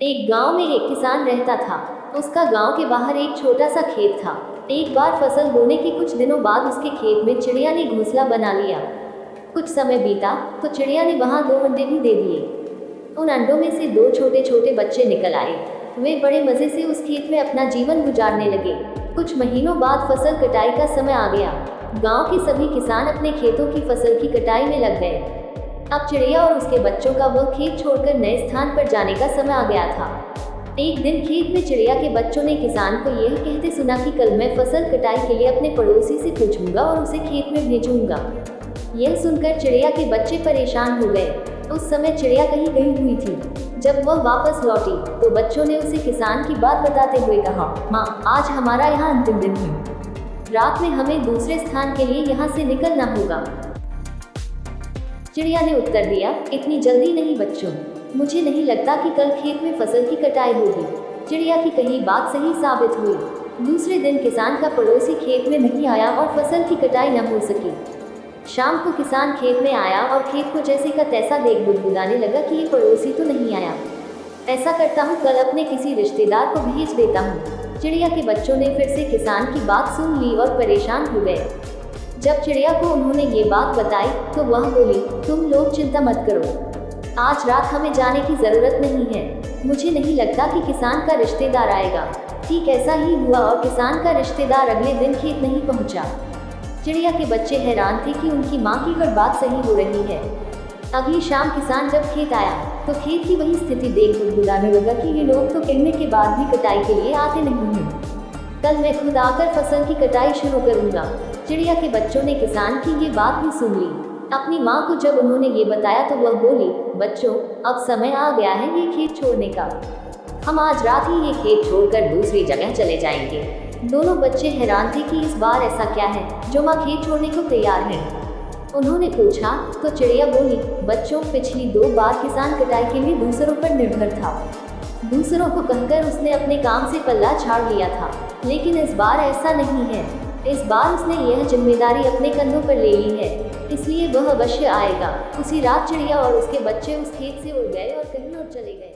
एक गांव में एक किसान रहता था। उसका गांव के बाहर एक छोटा सा खेत था। एक बार फसल बोने के कुछ दिनों बाद उसके खेत में चिड़िया ने घोंसला बना लिया। कुछ समय बीता तो चिड़िया ने वहां 2 अंडे भी दे दिए। उन अंडों में से 2 छोटे छोटे बच्चे निकल आए। वे बड़े मजे से उस खेत में अपना जीवन गुजारने लगे। कुछ महीनों बाद फसल कटाई का समय आ गया। गांव के सभी किसान अपने खेतों की फसल की कटाई में लग गए। अब चिड़िया और उसके बच्चों का वह खेत छोड़कर नए स्थान पर जाने का समय आ गया था। एक दिन खेत में चिड़िया के बच्चों ने किसान को यह कहते सुना कि कल मैं फसल कटाई के लिए अपने पड़ोसी से पूछूंगा और उसे खेत में भेजूंगा। यह सुनकर चिड़िया के बच्चे परेशान हो गए। उस समय चिड़िया कहीं गई हुई थी। जब वह वापस लौटी तो बच्चों ने उसे किसान की बात बताते हुए कहा, माँ, आज हमारा यहाँ अंतिम दिन है। रात में हमें दूसरे स्थान के लिए यहाँ से निकलना होगा। चिड़िया ने उत्तर दिया, इतनी जल्दी नहीं बच्चों, मुझे नहीं लगता कि कल खेत में फसल की कटाई होगी। चिड़िया की कही बात सही साबित हुई। दूसरे दिन किसान का पड़ोसी खेत में नहीं आया और फसल की कटाई न हो सकी। शाम को किसान खेत में आया और खेत को जैसे का तैसा देख बुदबुदाने लगा कि ये पड़ोसी तो नहीं आया। ऐसा करता हूँ, कल अपने किसी रिश्तेदार को भेज देता हूँ। चिड़िया के बच्चों ने फिर से किसान की बात सुन ली और परेशान हो गए। जब चिड़िया को उन्होंने ये बात बताई तो वह बोली, तुम लोग चिंता मत करो, आज रात हमें जाने की ज़रूरत नहीं है। मुझे नहीं लगता कि किसान का रिश्तेदार आएगा। ठीक ऐसा ही हुआ और किसान का रिश्तेदार अगले दिन खेत नहीं पहुंचा। चिड़िया के बच्चे हैरान थे कि उनकी माँ की हर बात सही हो रही है। अगली शाम किसान जब खेत आया तो खेत की वही स्थिति देख बुदबुदाने लगा कि ये लोग तो कहने के बाद भी कटाई के लिए आते नहीं हैं। कल मैं खुद आकर फसल की कटाई शुरू करूँगा। चिड़िया के बच्चों ने किसान की ये बात भी सुन ली। अपनी माँ को जब उन्होंने ये बताया तो वह बोली, बच्चों, अब समय आ गया है ये खेत छोड़ने का। हम आज रात ही ये खेत छोड़कर दूसरी जगह चले जाएंगे। दोनों बच्चे हैरान थे कि इस बार ऐसा क्या है जो माँ खेत छोड़ने को तैयार है। उन्होंने पूछा तो चिड़िया बोली, बच्चों, पिछली 2 बार किसान कटाई के लिए दूसरों पर निर्भर था। दूसरों को कहकर उसने अपने काम से पल्ला झाड़ लिया था, लेकिन इस बार ऐसा नहीं है। इस बार उसने यह जिम्मेदारी अपने कंधों पर ले ली है, इसलिए वह अवश्य आएगा। उसी रात चिड़िया और उसके बच्चे उस खेत से उड़ गए और कहीं और चले गए।